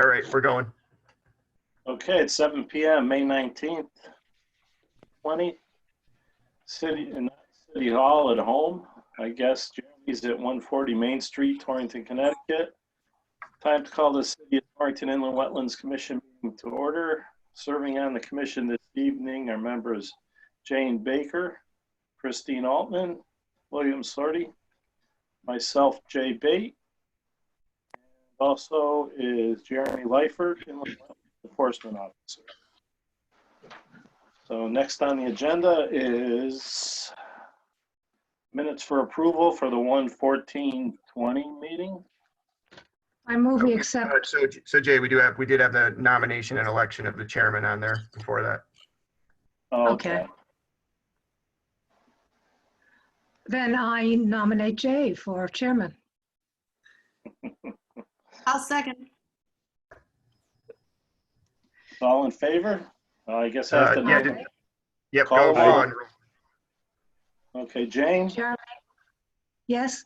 All right, we're going. Okay, it's 7 p.m., May 19th, 20. In City Hall at home. I guess Jeremy's at 140 Main Street, Torrington, Connecticut. Time to call the City of Torrington Inland Wetlands Commission meeting to order. Serving on the commission this evening are members Jane Baker, Christine Altman, William Sorty, myself, Jay Bate. Also is Jeremy Lyford, Inland Wetlands Enforcement Officer. So next on the agenda is minutes for approval for the 1/14/20 meeting. I move we accept. So Jay, we did have the nomination and election of the chairman on there before that. Okay. Then I nominate Jay for chairman. I'll second. All in favor? I guess I have to. Yeah, yep, Call go on. Okay, Jane? Jeremy? Yes?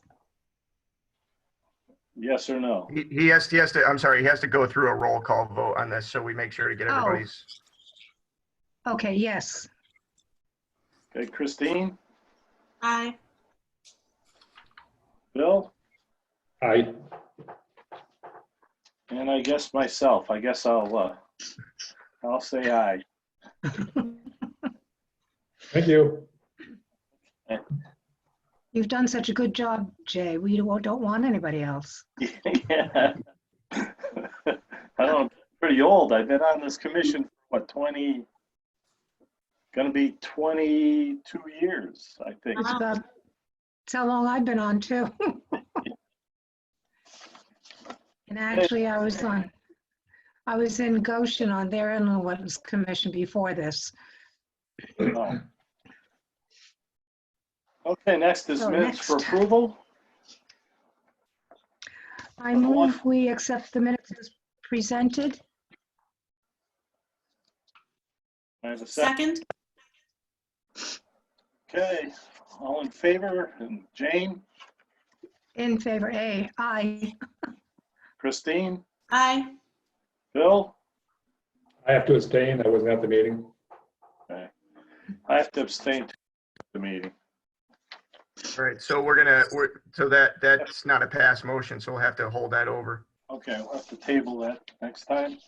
Yes or no? He has to, I'm sorry, he has to go through a roll call vote on this, so we make sure to get everybody's. Okay, yes. Okay, Christine? Aye. Bill? Aye. And I guess myself. I guess I'll say aye. Thank you. You've done such a good job, Jay. We don't want anybody else. Yeah. I don't know, I'm pretty old. I've been on this commission for what, gonna be 22 years, I think. It's how long I've been on too. And actually I was in Goshen on their Inland Wetlands Commission before this. Oh. Okay, next is So minutes for next. approval. I move we accept the minutes as presented. I have a second. Second. Okay, all in favor? And Jane, In favor, aye. Christine, Aye. Bill? I have to abstain. I wasn't at the meeting. Okay. I have to abstain from the meeting. All right, so that's not a pass motion, so we'll have to hold that over. Okay, we'll have to table that next time.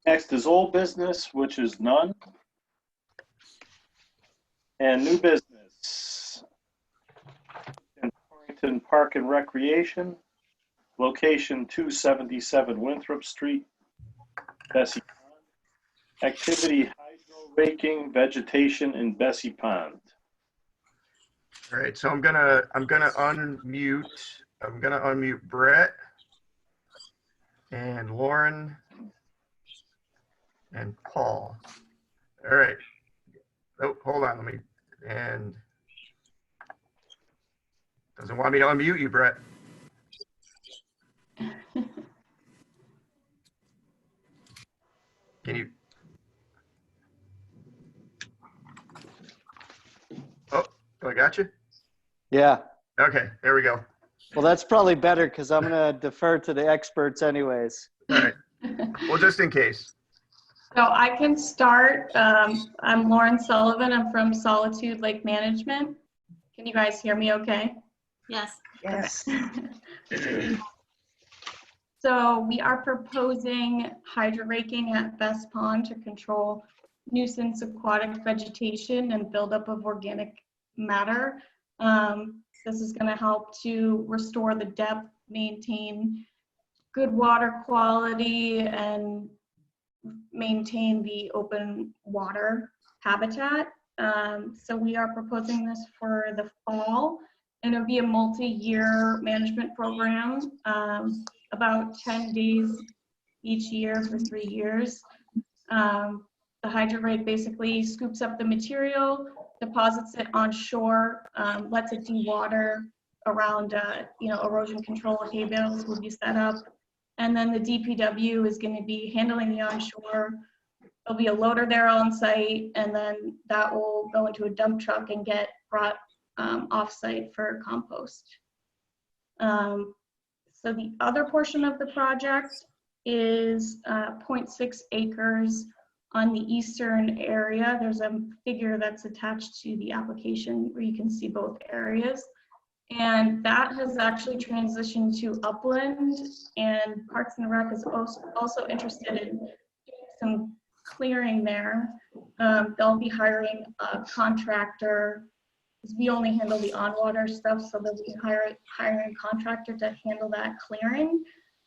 Next is old business, which is none. And new business. In Torrington Park and Recreation, location 277 Winthrop Street, Bessie Pond. Activity hydro raking vegetation in Bessie Pond. All right, so I'm gonna unmute Brett and Lauren and Paul. All right. Oh, hold on, doesn't want me to unmute you, Brett. Can you? Oh, I got you? Yeah, Okay, there we go. well, that's probably better because I'm going to defer to the experts anyways. All right. Well, just in case. So I can start. I'm Lauren Sullivan. I'm from Solitude Lake Management. Can you guys hear me okay? Yes. Yes. So we are proposing hydro raking at Best Pond to control nuisance aquatic vegetation and buildup of organic matter. This is going to help to restore the depth, maintain good water quality, and maintain the open water habitat. So we are proposing this for the fall, and it'll be a multi-year management program, about 10 days each year for 3 years. The hydro rake basically scoops up the material, deposits it on shore, lets it dewater around, erosion control hay bales will be set up. And then the DPW is going to be handling the onshore. There'll be a loader there on site, and then that will go into a dump truck and get brought offsite for compost. So the other portion of the project is 0.6 acres on the eastern area. There's a figure that's attached to the application where you can see both areas. And that has actually transitioned to upland, and Parks and Rec is also interested in doing some clearing there. They'll be hiring a contractor, because we only handle the on-water stuff, so they'll be hiring a contractor to handle that clearing.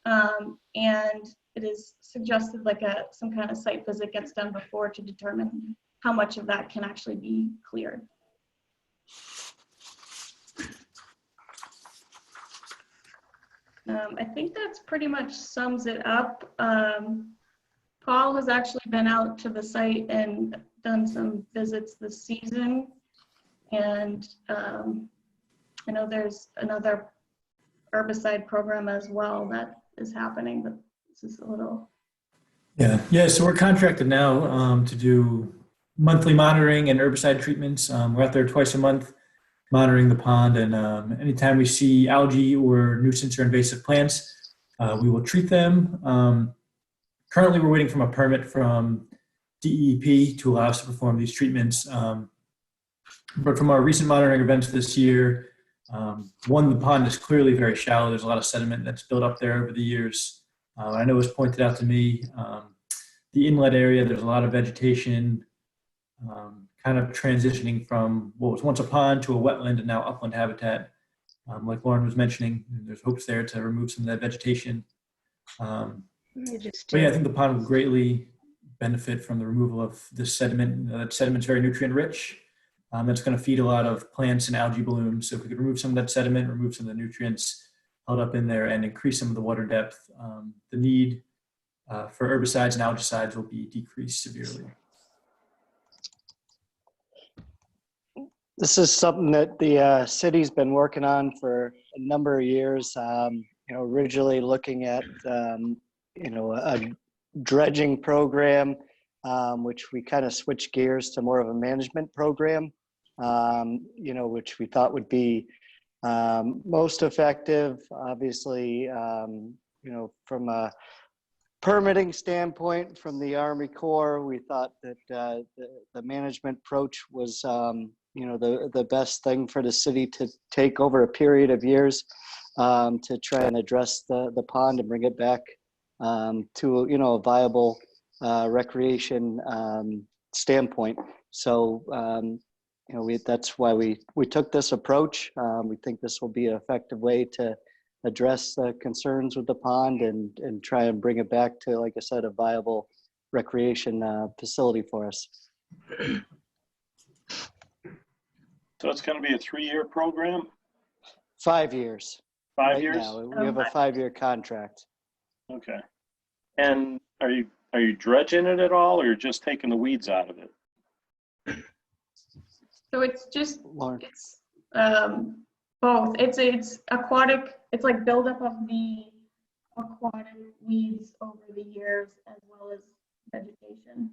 And it is suggested like some kind of site visit gets done before to determine how much of that can actually be cleared. I think that's pretty much sums it up. Paul has actually been out to the site and done some visits this season. And I know there's another herbicide program as well that is happening, but this is a little. Yeah. So we're contracted now to do monthly monitoring and herbicide treatments. We're out there twice a month monitoring the pond, and anytime we see algae or nuisance or invasive plants, we will treat them. Currently, we're waiting for a permit from DEP to allow us to perform these treatments. But from our recent monitoring events this year, one, the pond is clearly very shallow. There's a lot of sediment that's built up there over the years. I know it was pointed out to me, the inlet area, there's a lot of vegetation, kind of transitioning from what was once a pond to a wetland and now upland habitat. Like Lauren was mentioning, there's hopes there to remove some of that vegetation. But yeah, I think the pond will greatly benefit from the removal of this sediment. That sediment's very nutrient rich. That's going to feed a lot of plants and algae blooms. So if we could remove some of that sediment, remove some of the nutrients held up in there, and increase some of the water depth, the need for herbicides and algicides will be decreased severely. This is something that the city's been working on for a number of years. Originally looking at, a dredging program, which we kind of switched gears to more of a management program, which we thought would be most effective. Obviously, from a permitting standpoint, from the Army Corps, we thought that the management approach was the best thing for the city to take over a period of years to try and address the pond and bring it back to a viable recreation standpoint. So that's why we took this approach. We think this will be an effective way to address the concerns with the pond and try and bring it back to, like I said, a viable recreation facility for us. So it's going to be a 3-year program? 5 years. 5 right years? now. We have a 5-year contract. Okay. And are you dredging it at all, or you're just taking the weeds out of it? So it's just, Lauren. it's both. It's aquatic, it's like buildup of the aquatic weeds over the years as well as vegetation.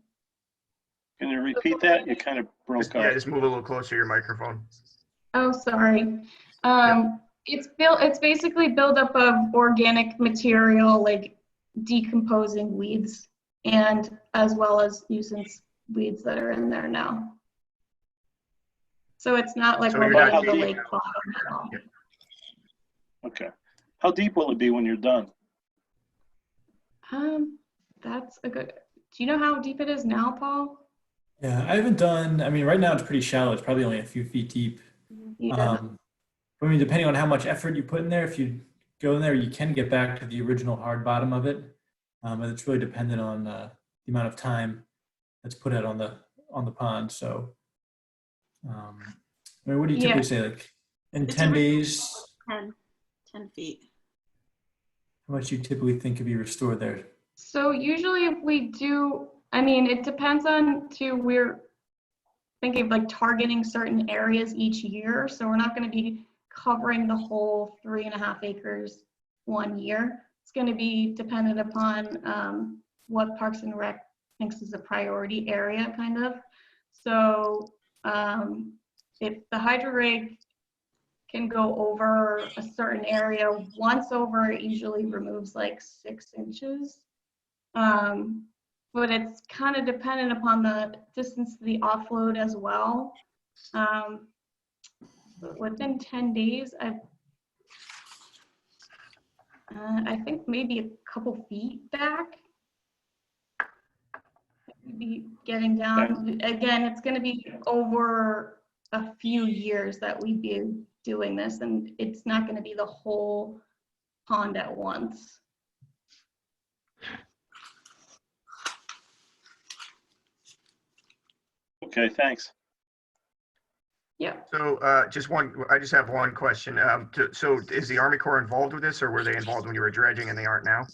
Can you repeat that? You kind of broke up. Just move a little closer to your microphone. Oh, sorry. It's basically buildup of organic material, like decomposing weeds, and as well as nuisance weeds that are in there now. So it's not like So we're you're not letting the deep. lake bottom at all. Okay. How deep will it be when you're done? That's a good. Do you know how deep it is now, Paul? Yeah, I haven't done, right now it's pretty shallow. It's probably only a few feet deep. Yeah. Depending on how much effort you put in there, if you go in there, you can get back to the original hard bottom of it. But it's really dependent on the amount of time that's put out on the pond. So, what do you typically say? Like in It's 10 a- days, 10 feet. how much you typically think could be restored there? So usually if we do, it depends on we're thinking of like targeting certain areas each year. So we're not going to be covering the whole 3.5 acres 1 year. It's going to be dependent upon what Parks and Rec thinks is a priority area kind of. So if the hydro rake can go over a certain area. Once over, it usually removes like 6 inches. But it's kind of dependent upon the distance to the offload as well. But within 10 days, I think maybe a couple feet back. Be getting down. Again, it's going to be over a few years that we'd be doing this, and it's not going to be the whole pond at once. Okay, thanks. Yeah. So I just have one question. So is the Army Corps involved with this, or were they involved when you were dredging and they aren't now?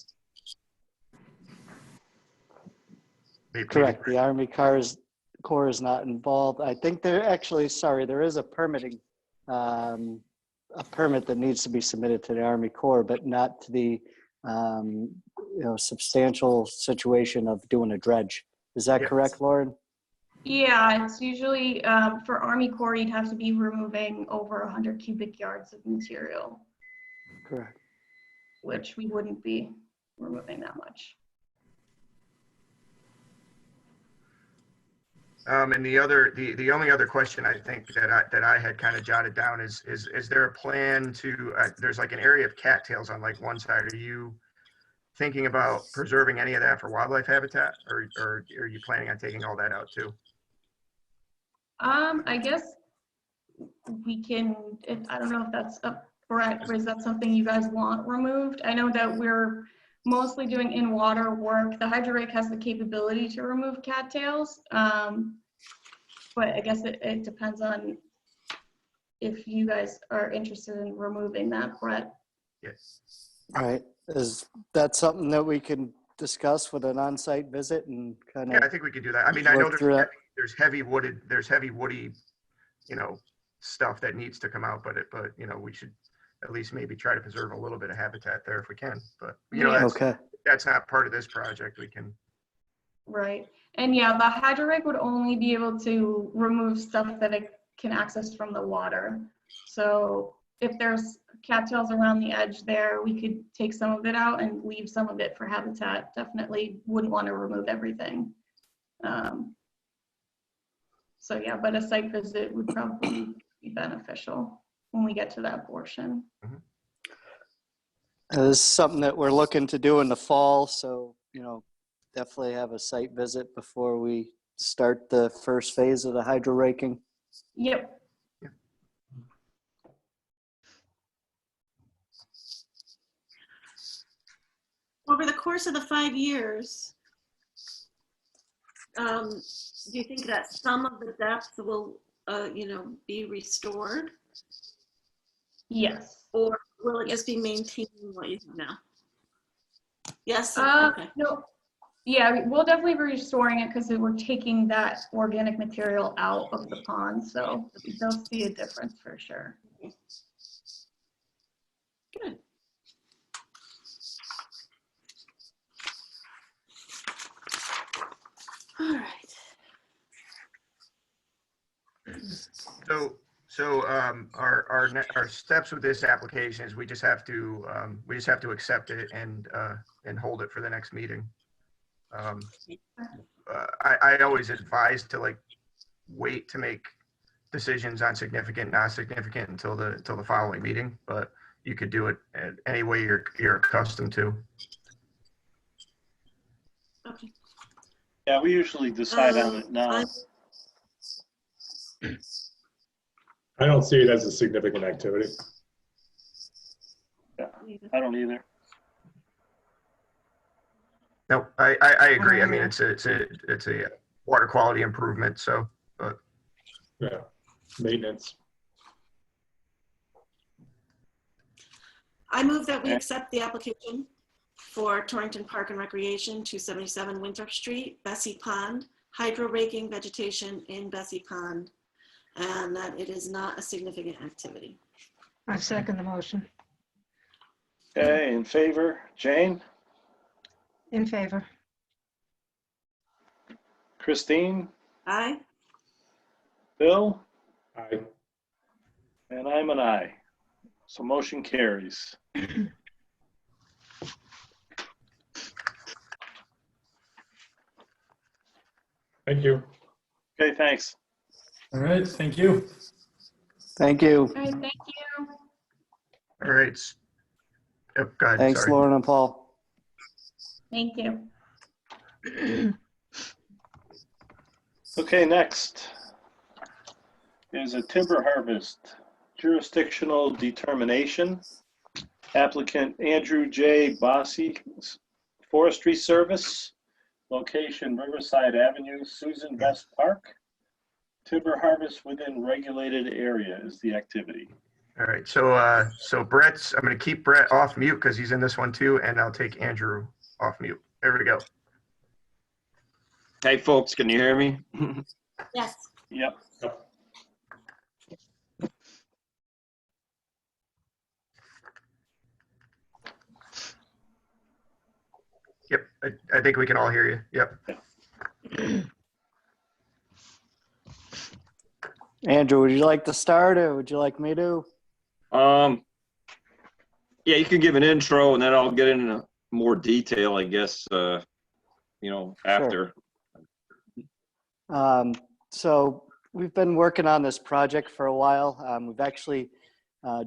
Correct. The Army Corps is not involved. I think there is a permitting, a permit that needs to be submitted to the Army Corps, but not to the, substantial situation of doing a dredge. Is that correct, Lauren? Yeah, it's usually for Army Corps, you'd have to be removing over 100 cubic yards of material. Correct. Which we wouldn't be removing that much. And the only other question I think that I had kind of jotted down is there a plan to, there's like an area of cattails on like one side. Are you thinking about preserving any of that for wildlife habitat, or are you planning on taking all that out too? I guess we can, I don't know if that's correct, or is that something you guys want removed? I know that we're mostly doing in-water work. The hydro rake has the capability to remove cattails, but I guess it depends on if you guys are interested in removing that, Brett. Yes. All right. Is that something that we can discuss with an on-site visit and kind Yeah, I of think we could do that. I mean, I know work through that? there's heavy woody, stuff that needs to come out, but we should at least maybe try to preserve a little bit of habitat there if we can. But Okay. that's not part of this project. We can. Right. And yeah, the hydro rake would only be able to remove stuff that it can access from the water. So if there's cattails around the edge there, we could take some of it out and leave some of it for habitat. Definitely wouldn't want to remove everything. So yeah, but a site visit would probably be beneficial when we get to that portion. This is something that we're looking to do in the fall. So, definitely have a site visit before we start the first phase of the hydro raking. Yep. Over the course of the 5 years, do you think that some of the depth will, be restored? Yes. Or will it just be maintaining what you have now? Yes. Okay. No. Yeah, we'll definitely be restoring it because we're taking that organic material out of the pond. So they'll see a difference for sure. Good. All right. So our steps with this application is we just have to accept it and hold it for the next meeting. I always advise to wait to make decisions on significant, not significant until the following meeting, but you could do it any way you're accustomed to. Okay. Yeah, we usually decide on it now. I don't see it as a significant activity. Yeah, I don't either. No, I agree. I mean, it's a water quality improvement. So, but Yeah, maintenance. I move that we accept the application for Torrington Park and Recreation, 277 Winthrop Street, Bessie Pond, hydro raking vegetation in Bessie Pond, and that it is not a significant activity. I second the motion. Okay, in favor, Jane, In favor. Christine, Aye. Bill, Aye. and I'm an aye. So motion carries. Thank you. Okay, thanks. All right, thank you. Thank you. All right, thank you. All right. Yep, go ahead, Thanks, sorry. Lauren and Paul. Thank you. Okay, next is a timber harvest jurisdictional determination. Applicant Andrew J. Bossy, Forestry Service, location Riverside Avenue, Susan Best Park. Timber harvest within regulated area is the activity. All right, so Brett's, I'm going to keep Brett off mute because he's in this one too, and I'll take Andrew off mute. There we go. Hey, folks, can you hear me? Yes. Yep. Yep, I think we can all hear you. Yep. Andrew, would you like to start or would you like me to? Yeah, you can give an intro and then I'll get into more detail, I guess, after. So we've been working on this project for a while. We've actually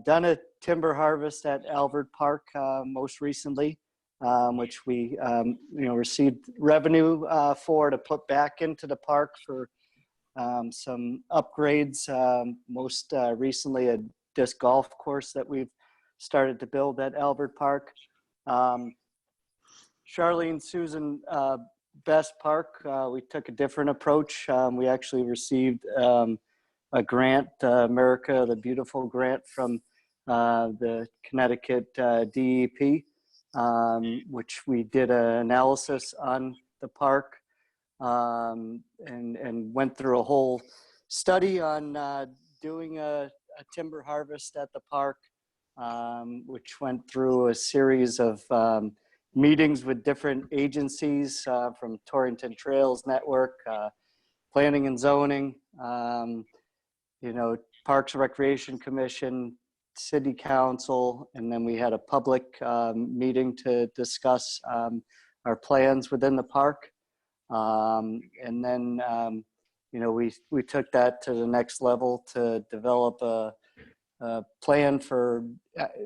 done a timber harvest at Albert Park most recently, which we received revenue for to put back into the park for some upgrades. Most recently a disc golf course that we've started to build at Albert Park. Charlene, Susan, Best Park, we took a different approach. We actually received a grant, America the Beautiful grant from the Connecticut DEP, which we did an analysis on the park and went through a whole study on doing a timber harvest at the park, which went through a series of meetings with different agencies from Torrington Trails Network, Planning and Zoning, Parks and Recreation Commission, City Council, and then we had a public meeting to discuss our plans within the park. And then, we took that to the next level to develop a plan for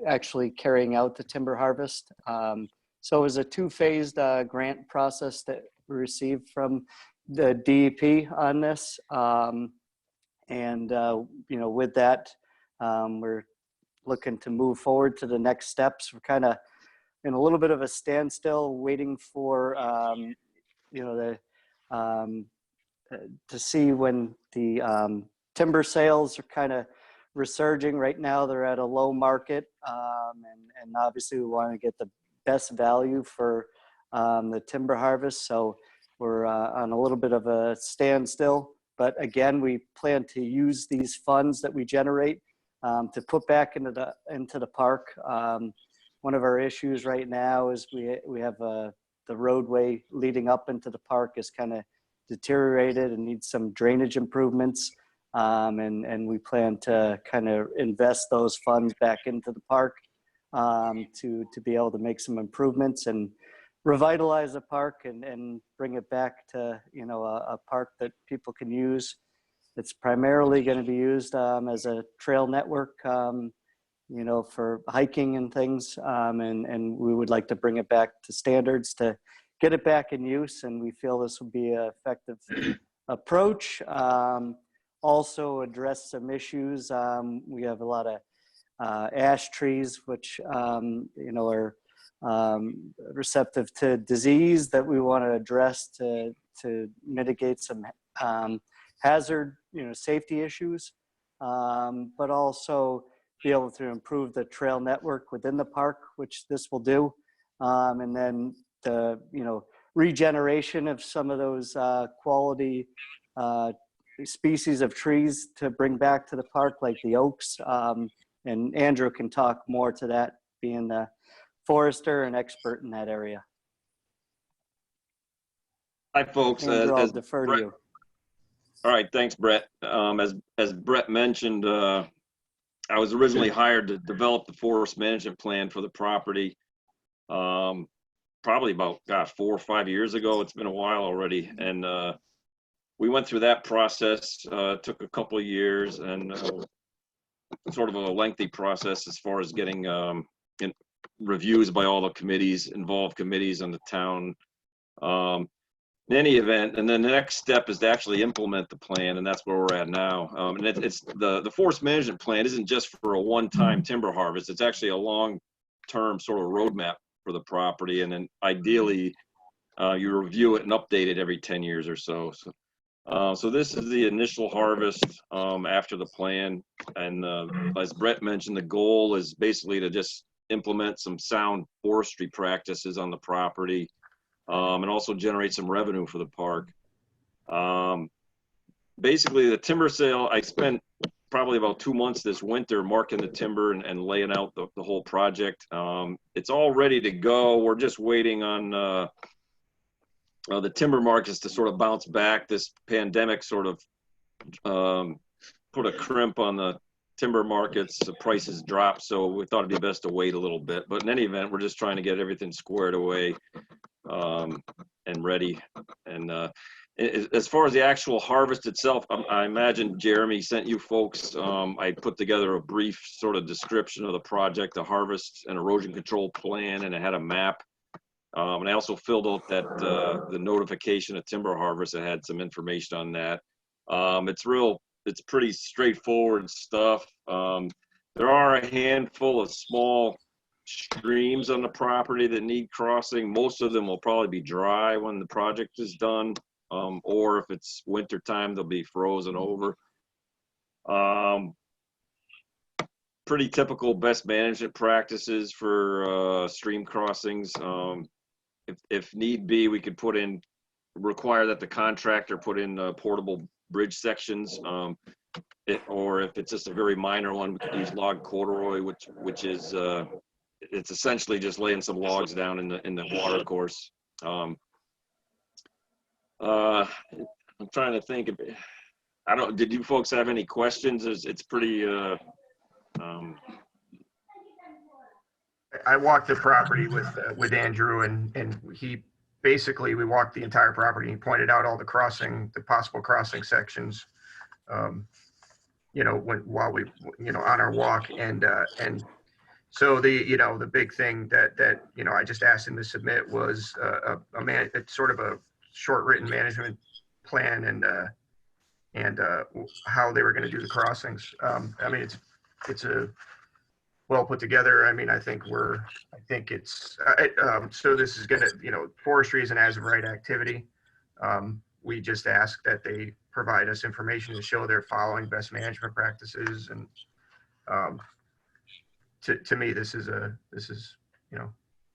actually carrying out the timber harvest. So it was a two-phased grant process that we received from the DEP on this. With that, we're looking to move forward to the next steps. We're kind of in a little bit of a standstill waiting for, to see when the timber sales are kind of resurging. Right now they're at a low market, and obviously we want to get the best value for the timber harvest. So we're on a little bit of a standstill, but again, we plan to use these funds that we generate to put back into the park. One of our issues right now is we have the roadway leading up into the park is kind of deteriorated and needs some drainage improvements. And we plan to kind of invest those funds back into the park to be able to make some improvements and revitalize the park and bring it back to, a park that people can use. It's primarily going to be used as a trail network, for hiking and things. And we would like to bring it back to standards to get it back in use. And we feel this will be an effective approach. Also address some issues. We have a lot of ash trees, which, are receptive to disease that we want to address to mitigate some hazard, safety issues, but also be able to improve the trail network within the park, which this will do. And then the, regeneration of some of those quality species of trees to bring back to the park, like the oaks. And Andrew can talk more to that, being the forester and expert in that area. Hi, folks. Andrew, I'll defer to you. All right, thanks, Brett. As Brett mentioned, I was originally hired to develop the forest management plan for the property. Probably about, 4 or 5 years ago. It's been a while already. And we went through that process. It took a couple of years and sort of a lengthy process as far as getting reviews by all the involved committees on the town. In any event, and then the next step is to actually implement the plan, and that's where we're at now. And it's the forest management plan isn't just for a one-time timber harvest. It's actually a long-term sort of roadmap for the property, and then ideally you review it and update it every 10 years or so. So this is the initial harvest after the plan, and as Brett mentioned, the goal is basically to just implement some sound forestry practices on the property. And also generate some revenue for the park. Basically, the timber sale, I spent probably about 2 months this winter marking the timber and laying out the whole project. It's all ready to go. We're just waiting on the timber markets to sort of bounce back. This pandemic sort of put a crimp on the timber markets. The prices dropped, so we thought it'd be best to wait a little bit. But in any event, we're just trying to get everything squared away. And ready. And as far as the actual harvest itself, I imagine Jeremy sent you folks, I put together a brief sort of description of the project, the harvest and erosion control plan, and it had a map. And I also filled out that the notification of timber harvest. That had some information on that. It's pretty straightforward stuff. There are a handful of small streams on the property that need crossing. Most of them will probably be dry when the project is done, or if it's winter time, they'll be frozen over. Pretty typical best management practices for stream crossings. If need be, we could require that the contractor put in portable bridge sections, or if it's just a very minor one, we could use log corduroy, which is it's essentially just laying some logs down in the water course. I'm trying to think. Did you folks have any questions? It's pretty. I walked the property with Andrew, and he basically, we walked the entire property. He pointed out all the possible crossing sections. While we, on our walk, and so the big thing that I just asked him to submit was it's sort of a short written management plan and how they were going to do the crossings. I mean, it's a well put together. I mean, I think it's so this is going to, forestry is an as of right activity. We just ask that they provide us information to show they're following best management practices, and to me, this is it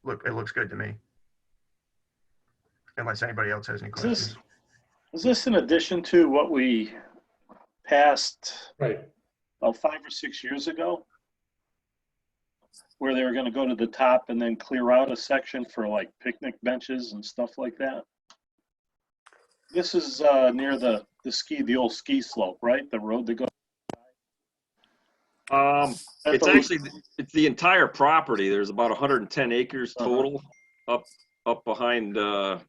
looks good to me. Unless anybody else has any questions. Is this in addition to what we passed Right. about 5 or 6 years ago, where they were going to go to the top and then clear out a section for like picnic benches and stuff like that? This is near the old ski slope, right? The road that goes. It's the entire property. There's about 110 acres total up behind the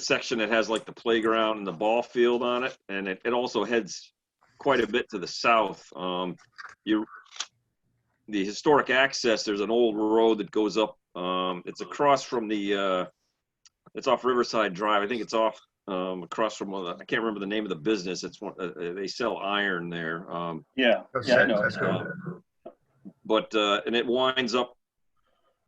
section that has like the playground and the ball field on it, and it also heads quite a bit to the south. The historic access, there's an old road that goes up. It's across from it's off Riverside Drive. I think it's off across from I can't remember the name of the business. It's one they sell iron there. I know. But and it winds up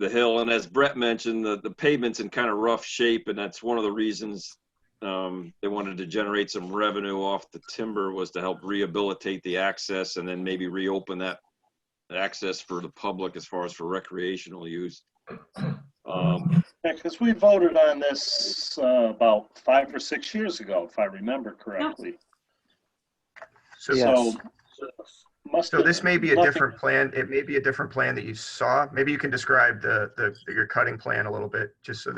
the hill, and as Brett mentioned, the pavement's in kind of rough shape, and that's one of the reasons they wanted to generate some revenue off the timber, was to help rehabilitate the access and then maybe reopen that access for the public as far as for recreational use. Because we voted on this about 5 or 6 years ago, if I remember correctly. So, Yes. so this may be a different plan. It may be a different plan that you saw. Maybe you can describe your cutting plan a little bit, just so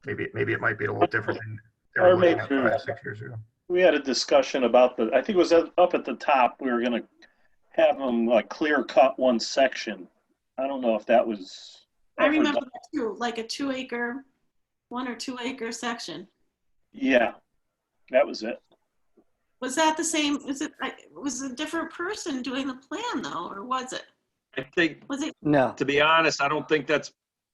maybe it might be a little different than they were looking at 5 or 6 years ago. We had a discussion about I think it was up at the top, we were going to have them like clear cut one section. I don't know if that was. I ever remember done. that too, like a 1 or 2 acre section. Yeah, that was it. Was that the same? Was a different person doing the plan though, or was it? I think, Was it? No. to be honest, I don't think that's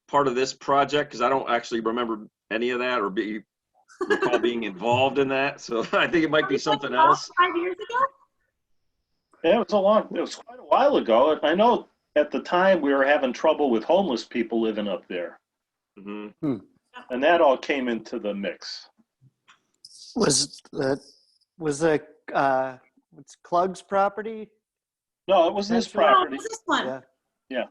part of this project because I don't actually remember any of that or recall being involved in that. So I think it might be something else. 5 years ago? Yeah, it was quite a while ago. I know at the time we were having trouble with homeless people living up there. Mm-hmm. And that all came into the mix. Was the it's Klug's property? No, it was this Potentially. Oh, property. it was this one.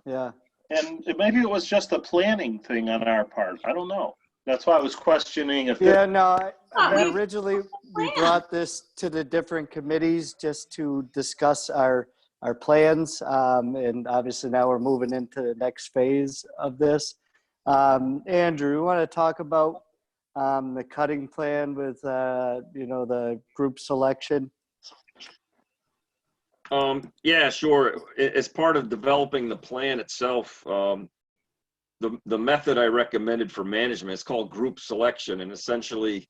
Yeah. And maybe it was just a planning thing on our part. I don't know. That's why I was questioning if Yeah, no, Oh, we- originally we brought this to the different committees just to discuss our plans. And obviously now we're moving into the next phase of this. Andrew, you want to talk about the cutting plan with, the group selection? Yeah, sure. As part of developing the plan itself, the method I recommended for management is called group selection, and essentially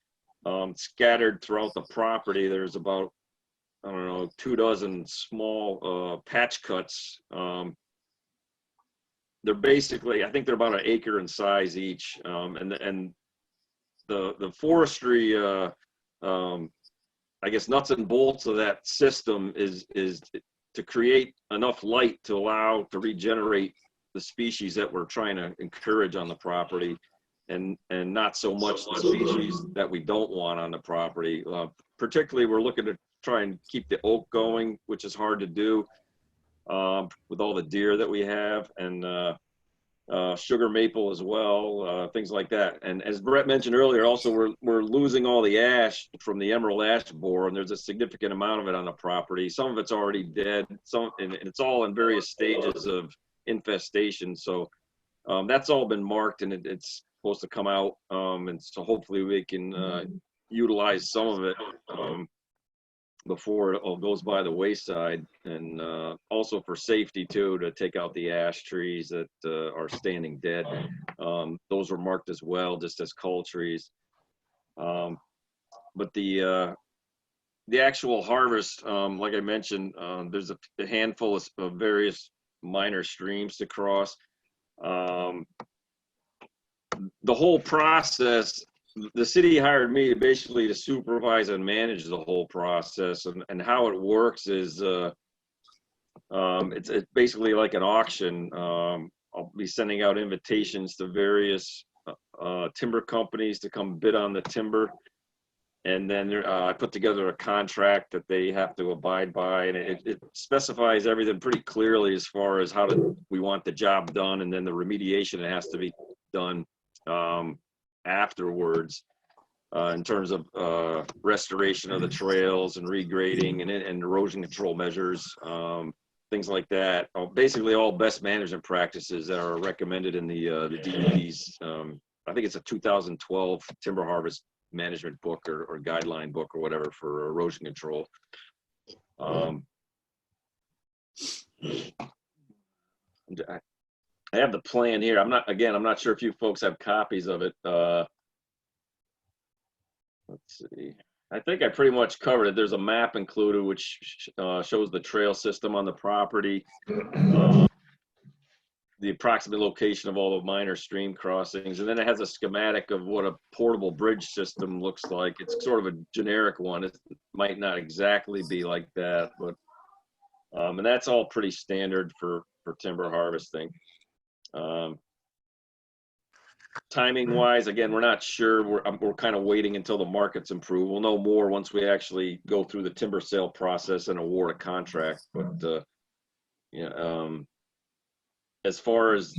scattered throughout the property, there's about, I don't know, 24 small patch cuts. They're basically, I think they're about 1 acre in size each, and the forestry, I guess, nuts and bolts of that system is to create enough light to allow to regenerate the species that we're trying to encourage on the property, and not so much the species that we don't want on the property. Particularly, we're looking to try and keep the oak going, which is hard to do with all the deer that we have, and sugar maple as well, things like that. And as Brett mentioned earlier, also we're losing all the ash from the emerald ash borer, and there's a significant amount of it on the property. Some of it's already dead, and it's all in various stages of infestation. So that's all been marked, and it's supposed to come out, and so hopefully we can utilize some of it before it all goes by the wayside, and also for safety too, to take out the ash trees that are standing dead. Those were marked as well, just as cull trees. But the actual harvest, like I mentioned, there's a handful of various minor streams to cross. The whole process, the city hired me basically to supervise and manage the whole process, and how it works is it's basically like an auction. I'll be sending out invitations to various timber companies to come bid on the timber, and then I put together a contract that they have to abide by, and it specifies everything pretty clearly as far as how we want the job done, and then the remediation that has to be done afterwards, in terms of restoration of the trails and regrading and erosion control measures, things like that. Basically all best management practices that are recommended in the DEP's, I think it's a 2012 timber harvest management book or guideline book or whatever for erosion control. I have the plan here. I'm not sure if you folks have copies of it. Let's see. I think I pretty much covered it. There's a map included which shows the trail system on the property, the approximate location of all the minor stream crossings, and then it has a schematic of what a portable bridge system looks like. It's sort of a generic one. It might not exactly be like that, but and that's all pretty standard for timber harvesting. Timing wise, again, we're not sure. We're kind of waiting until the markets improve. We'll know more once we actually go through the timber sale process and award a contract. But as far as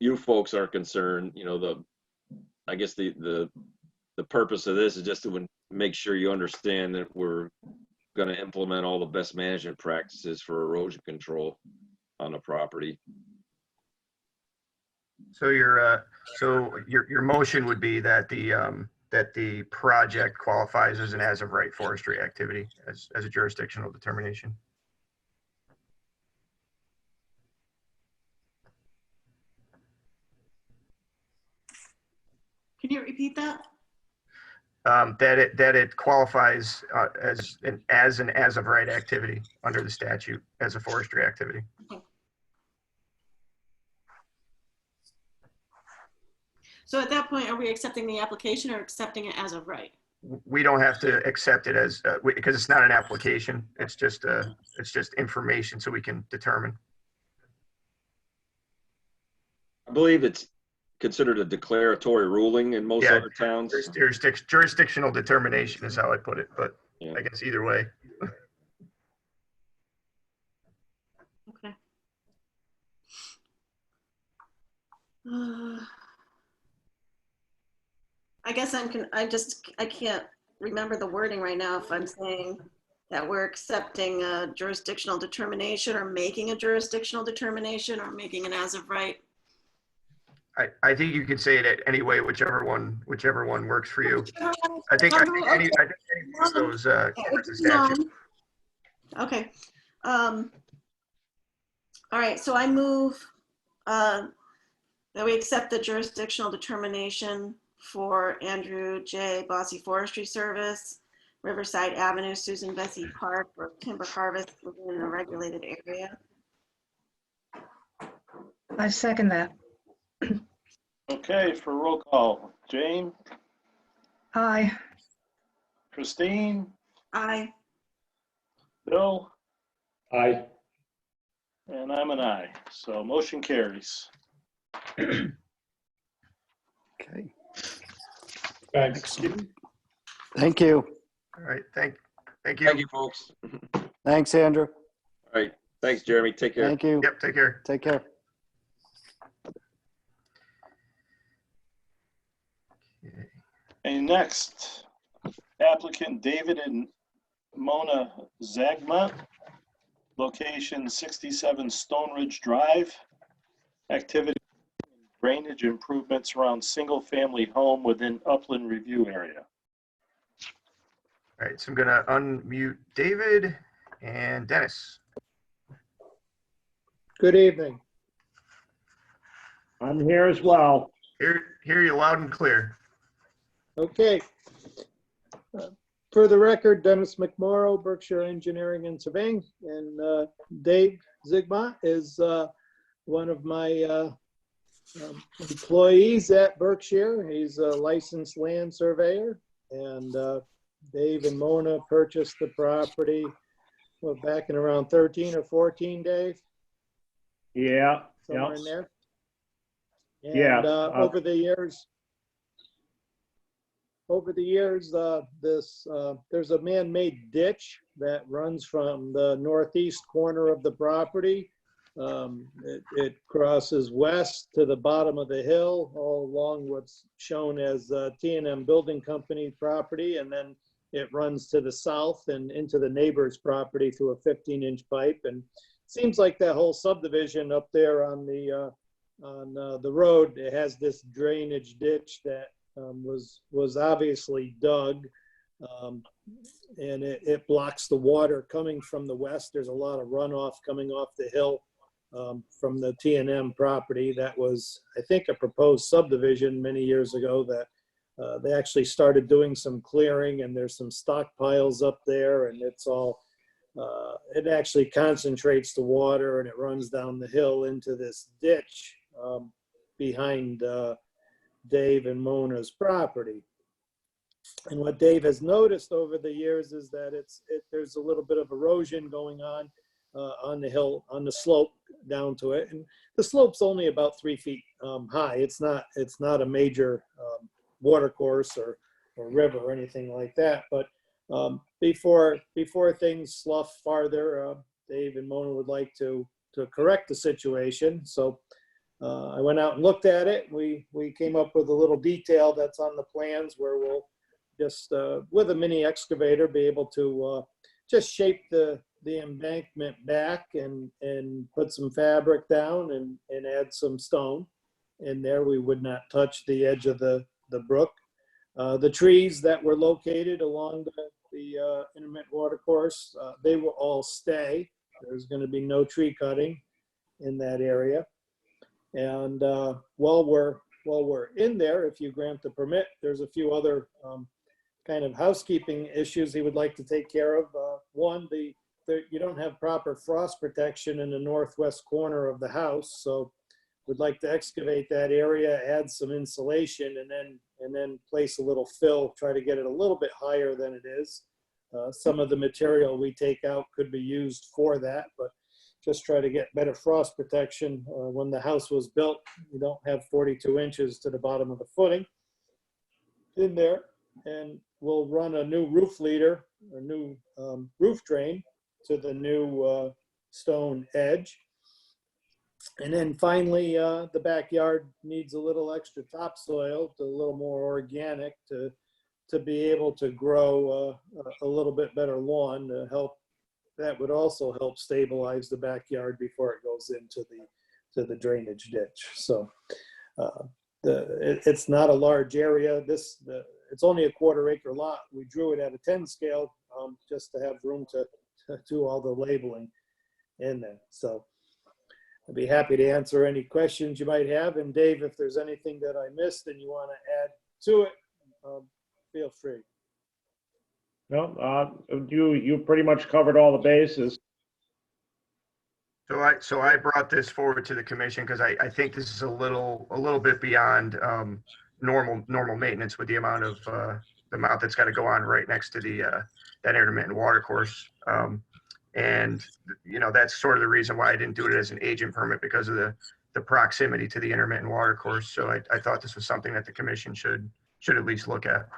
you folks are concerned, I guess the purpose of this is just to make sure you understand that we're going to implement all the best management practices for erosion control on the property. So your motion would be that the project qualifies as an as of right forestry activity as a jurisdictional determination. Can you repeat that? That it qualifies as an as of right activity under the statute as a forestry activity. So at that point, are we accepting the application or accepting it as of right? We don't have to accept it as because it's not an application. It's just information so we can determine. I believe it's considered a declaratory ruling in most Yeah. other towns. Jurisdictional determination is how I put it, but Yeah. I guess either way. Okay. I guess I can't remember the wording right now if I'm saying that we're accepting a jurisdictional determination or making a jurisdictional determination or making an as of right. I think you could say it any way, whichever one works for you. I think any one of those covers the statute. Okay. All right, so I move that we accept the jurisdictional determination for Andrew J. Bossy Forestry Service, Riverside Avenue, Susan Bessie Park, for timber harvest within a regulated area. I second that. Okay, for roll call, Jane, Aye. Christine, Aye. Bill, Aye. and I'm an aye. So motion carries. Okay. Thanks. Thank you. All right, thank you. Thank you, folks. All Thanks, Andrew. right. Thanks, Jeremy. Take care. Thank you. Yep, take care. Take care. And next, applicant David and Mona Zagma, location 67 Stone Ridge Drive. Activity drainage improvements around single-family home within upland review area. All right, so I'm gonna unmute David and Dennis. Good evening. I'm here as well. Hear you loud and clear. Okay. For the record, Dennis McMorrow, Berkshire Engineering and Surveying, and Dave Zigma is one of my employees at Berkshire. He's a licensed land surveyor, and Dave and Mona purchased the property back in around 13 or 14, Dave? Yeah. Somewhere in there. And Yeah. over the years, there's a man-made ditch that runs from the northeast corner of the property. It crosses west to the bottom of the hill, all along what's shown as T&M Building Company property, and then it runs to the south and into the neighbor's property through a 15-inch pipe. And it seems like that whole subdivision up there on the road, it has this drainage ditch that was obviously dug, and it blocks the water coming from the west. There's a lot of runoff coming off the hill from the T&M property. That was, I think, a proposed subdivision many years ago that they actually started doing some clearing, and there's some stockpiles up there, and it's all, it actually concentrates the water and it runs down the hill into this ditch behind Dave and Mona's property. And what Dave has noticed over the years is that there's a little bit of erosion going on the hill, on the slope down to it. And the slope's only about 3 feet high. It's not a major water course or river or anything like that. But before things slough farther, Dave and Mona would like to correct the situation. So I went out and looked at it. We came up with a little detail that's on the plans where we'll just, with a mini excavator, be able to just shape the embankment back and put some fabric down and add some stone in there. We would not touch the edge of the brook. The trees that were located along the intermittent water course, they will all stay. There's going to be no tree cutting in that area. And while we're while we're in there, if you grant the permit, there's a few other kind of housekeeping issues he would like to take care of. One, you don't have proper frost protection in the northwest corner of the house, so we'd like to excavate that area, add some insulation, and then place a little fill, try to get it a little bit higher than it is. Some of the material we take out could be used for that, but just try to get better frost protection. When the house was built, you don't have 42 inches to the bottom of the footing in there. And we'll run a new roof leader, a new roof drain to the new stone edge. And then finally, the backyard needs a little extra topsoil, a little more organic to be able to grow a little bit better lawn to help. That would also help stabilize the backyard before it goes into the drainage ditch. So it's not a large area. It's only a 1/4 acre lot. We drew it at a 10 scale just to have room to do all the labeling in there. So I'd be happy to answer any questions you might have. And Dave, if there's anything that I missed and you want to add to it, feel free. No, you pretty much covered all the bases. So I brought this forward to the commission because I think this is a little bit beyond normal maintenance with the amount that's got to go on right next to that intermittent water course. And that's sort of the reason why I didn't do it as an agent permit, because of the proximity to the intermittent water course. So I thought this was something that the commission should at least look at.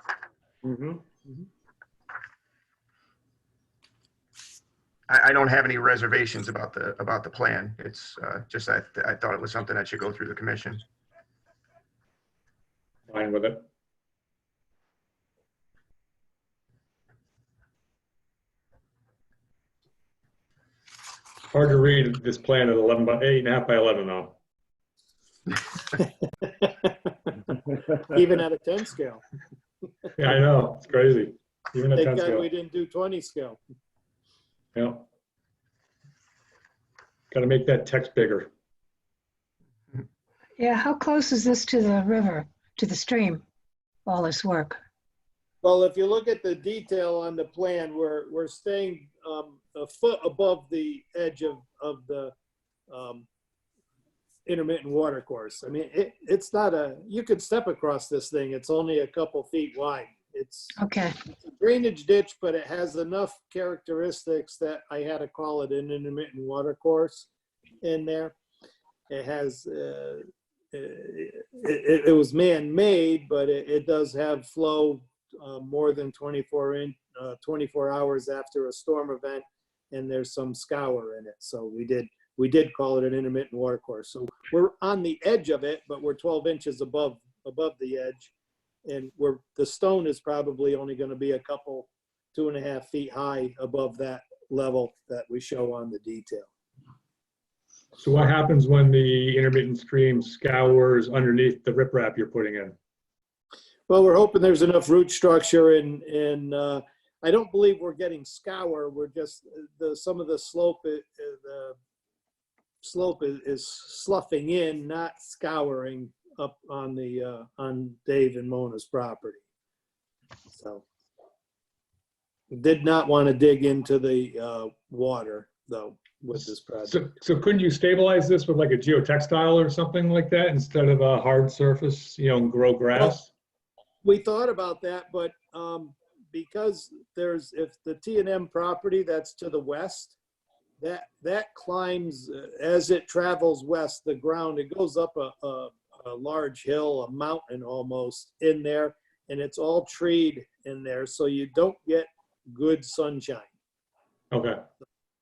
Mm-hmm. I don't have any reservations about the plan. It's just I thought it was something that should go through the commission. Fine with it. Hard to read this plan at 8.5 by 11 though. Even at a 10 scale. Yeah, I know, it's crazy. Even at 10 Thank God scale. we didn't do 20 scale. Yeah. Got to make that text bigger. Yeah, how close is this to the river, to the stream, all this work? Well, if you look at the detail on the plan, we're staying a foot above the edge of the intermittent water course. I mean, it's not you could step across this thing. It's only a couple feet wide. It's Okay. a drainage ditch, but it has enough characteristics that I had to call it an intermittent water course in there. It has, it was man-made, but it does have flow more than 24 hours after a storm event, and there's some scour in it. So we did call it an intermittent water course. So we're on the edge of it, but we're 12 inches above the edge. And the stone is probably only going to be a couple, 2.5 feet high above that level that we show on the detail. So what happens when the intermittent stream scours underneath the riprap you're putting in? Well, we're hoping there's enough root structure, and I don't believe we're getting scour. We're just some of the slope is sloughing in, not scouring up on Dave and Mona's property. So did not want to dig into the water though with this project. So couldn't you stabilize this with like a geotextile or something like that instead of a hard surface, and grow grass? Well, we thought about that, but because if the T&M property that's to the west, that climbs as it travels west, the ground, it goes up a large hill, a mountain almost in there, and it's all treed in there, so you don't get good sunshine. Okay.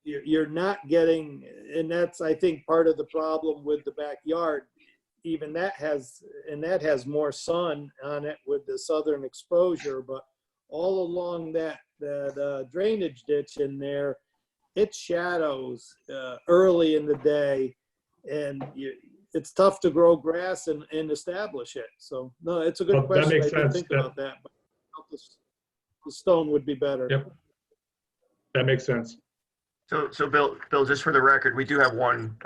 You're not getting, and that's, I think, part of the problem with the backyard. Even that has more sun on it with the southern exposure, but all along that drainage ditch in there, it shadows early in the day, and it's tough to grow grass and establish it. So no, it's a good question. That makes I didn't sense. think about that, but the stone would be better. Yep. That makes sense. So Bill, just for the record, we do have one,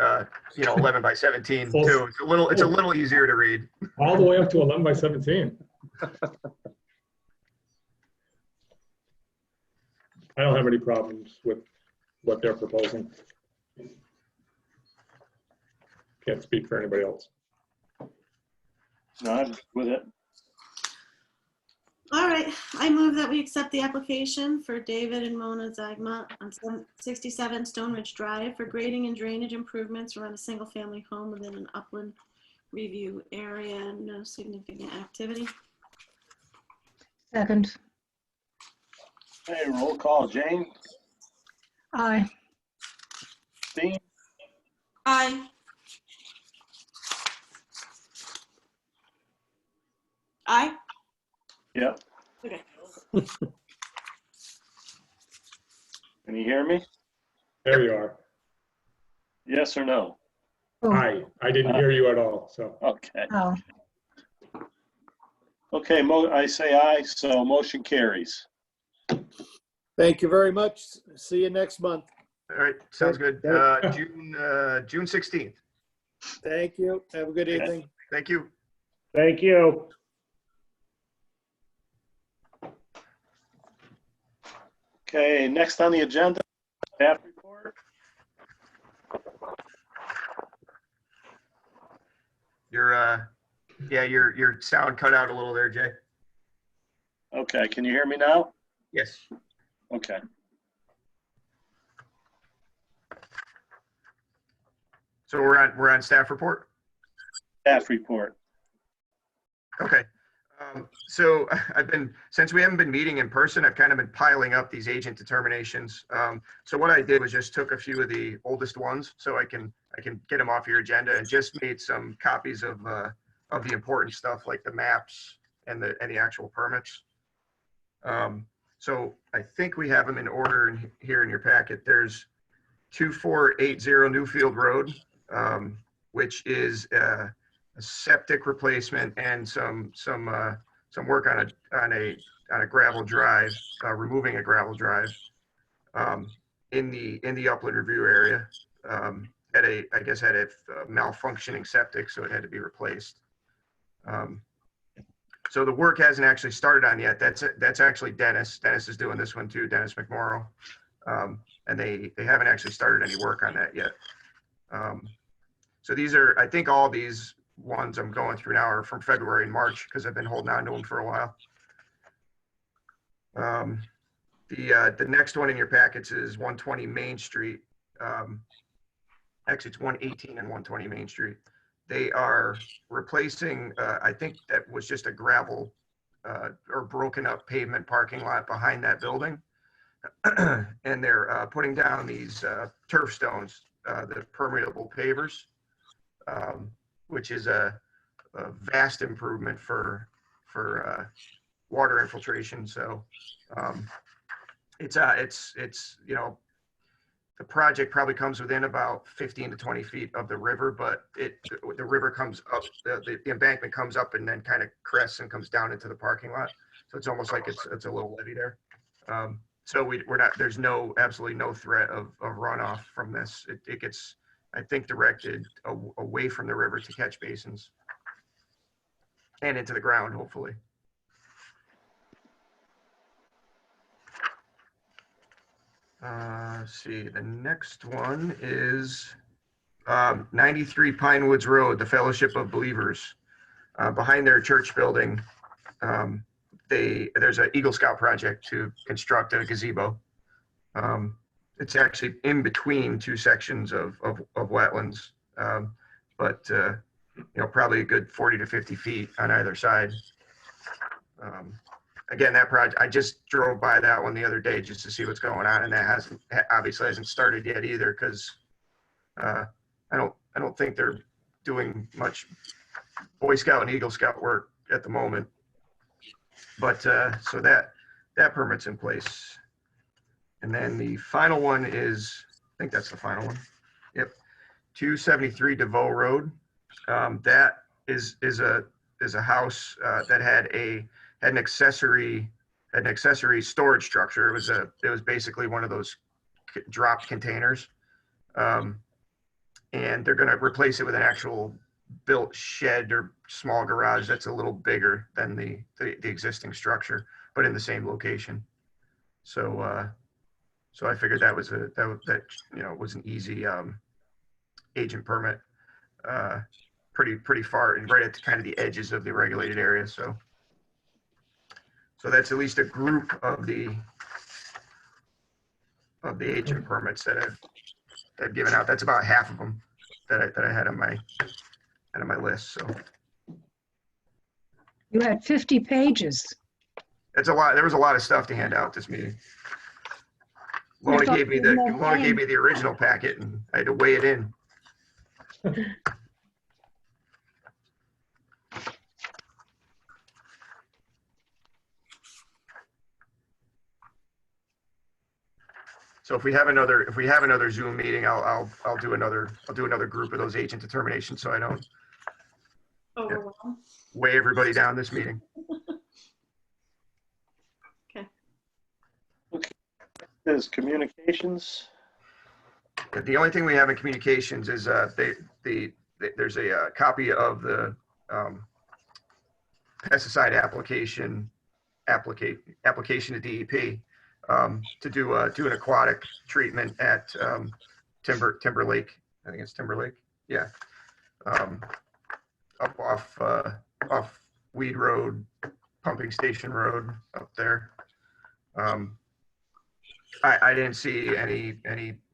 11 by 17 too. It's a little easier to read. All the way up to 11 by 17. I don't have any problems with what they're proposing. Can't speak for anybody else. No, I'm with it. All right, I move that we accept the application for David and Mona Zagma on 67 Stone Ridge Drive for grading and drainage improvements around a single-family home within an upland review area. No significant activity. Second. Hey, roll call. Jane? Aye. Dean? Aye. Aye. Yep. Okay. Can you hear me? There you are. Yes or no? Oh, I didn't hear you at all, so. Okay. oh, Okay, I say aye, so motion carries. Thank you very much. See you next month. All right, sounds good. June 16th. Thank you. Have a good evening. Thank you. Thank you. Okay, next on the agenda, staff report. Your sound cut out a little there, Jay. Okay, can you hear me now? Yes. Okay. So we're on staff report. Staff report. Okay. So since we haven't been meeting in person, I've kind of been piling up these agent determinations. So what I did was just took a few of the oldest ones so I can get them off your agenda and just made some copies of the important stuff like the maps and the actual permits. So I think we have them in order here in your packet. There's 2480 Newfield Road, which is a septic replacement and some work on a gravel drive, removing a gravel drive in the upland review area. Had a malfunctioning septic, so it had to be replaced. So the work hasn't actually started on yet. That's actually Dennis. Dennis is doing this one too, Dennis McMorrow. And they haven't actually started any work on that yet. So these are, I think all these ones I'm going through now are from February and March because I've been holding on to them for a while. The next one in your packets is 120 Main Street. Actually, it's 118 and 120 Main Street. They are replacing, I think that was just a gravel or broken up pavement parking lot behind that building. And they're putting down these turf stones, the permeable pavers, which is a vast improvement for water infiltration. So it's the project probably comes within about 15 to 20 feet of the river, but the river comes up, the embankment comes up and then kind of crests and comes down into the parking lot. So it's almost like it's a little levee there. So there's absolutely no threat of runoff from this. It gets, I think, directed away from the river to catch basins and into the ground, hopefully. Let's see, the next one is 93 Pinewoods Road, the Fellowship of Believers. Behind their church building, there's an Eagle Scout project to construct a gazebo. It's actually in between two sections of wetlands, but probably a good 40 to 50 feet on either side. Again, that project, I just drove by that one the other day just to see what's going on, and that obviously hasn't started yet either because I don't think they're doing much Boy Scout and Eagle Scout work at the moment. But so that permit's in place. And then the final one is, I think that's the final one. Yep, 273 DeVoe Road. That is a house that had an accessory storage structure. It was basically one of those drop containers. And they're gonna replace it with an actual built shed or small garage that's a little bigger than the existing structure, but in the same location. So, so I figured that was that was an easy agent permit, pretty far and right at kind of the edges of the regulated area. So that's at least a group of the agent permits that I've given out. That's about half of them that I had on my list. So You had 50 pages. that's a lot. There was a lot of stuff to hand out this meeting. Lona gave me the original packet, and I had to weigh it in. So if we have another Zoom meeting, I'll do another group of those agent determinations, so I don't Overwhelmed. weigh everybody down this meeting. There's communications. The only thing we have in communications is there's a copy of the pesticide application to DEP to do an aquatic treatment at Timber Lake. I think it's Timber Lake. Yeah, up off Weed Road, Pumping Station Road up there. I didn't see any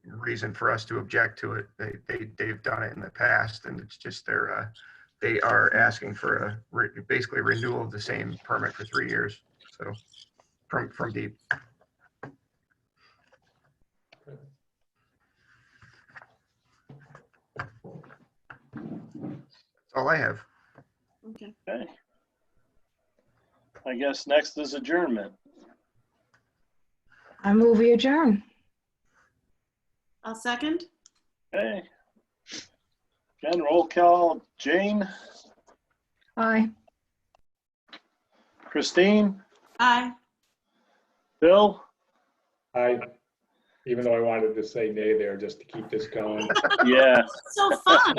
reason for us to object to it. They've done it in the past, and it's just they are asking for basically a renewal of the same permit for 3 years. So from deep. That's all I have. Okay. Okay. I guess next is adjournment. I move we adjourn. I'll second. Okay. Again, roll call. Jane, Aye. Christine, Aye. Bill, Even though I wanted to say nay there just to keep this going. yeah, So fun.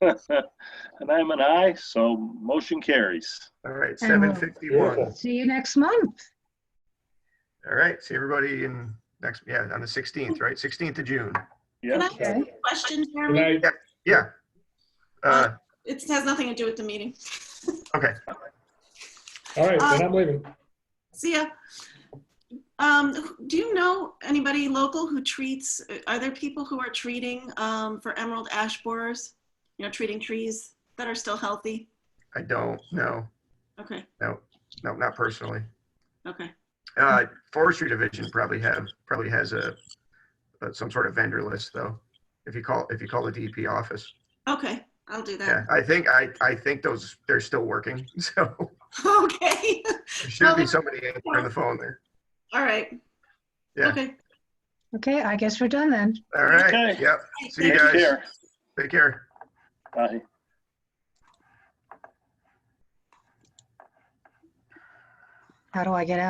and I'm an aye, so motion carries. All right, And 7:51. Beautiful. See you next month. All right, see everybody on the 16th, right? 16th of June. Yeah. Can I ask Okay. a question, Good Jeremy? night. Yeah. It has nothing to do with the meeting. Okay. All right, then I'm leaving. See ya. Do you know anybody local who treats, are there people who are treating for emerald ash borers? Treating trees that are still healthy? I don't know. Okay, No, not personally. okay. Forestry Division probably has some sort of vendor list though. If you call the DP office. Okay, I'll do Yeah, that. I think they're still working. So Okay, there should be somebody answering the phone there. all right. Yeah. Okay. Okay, I guess we're done then. All right. Okay. Yep. See you Take guys. care. Take care. Bye. How do I get out?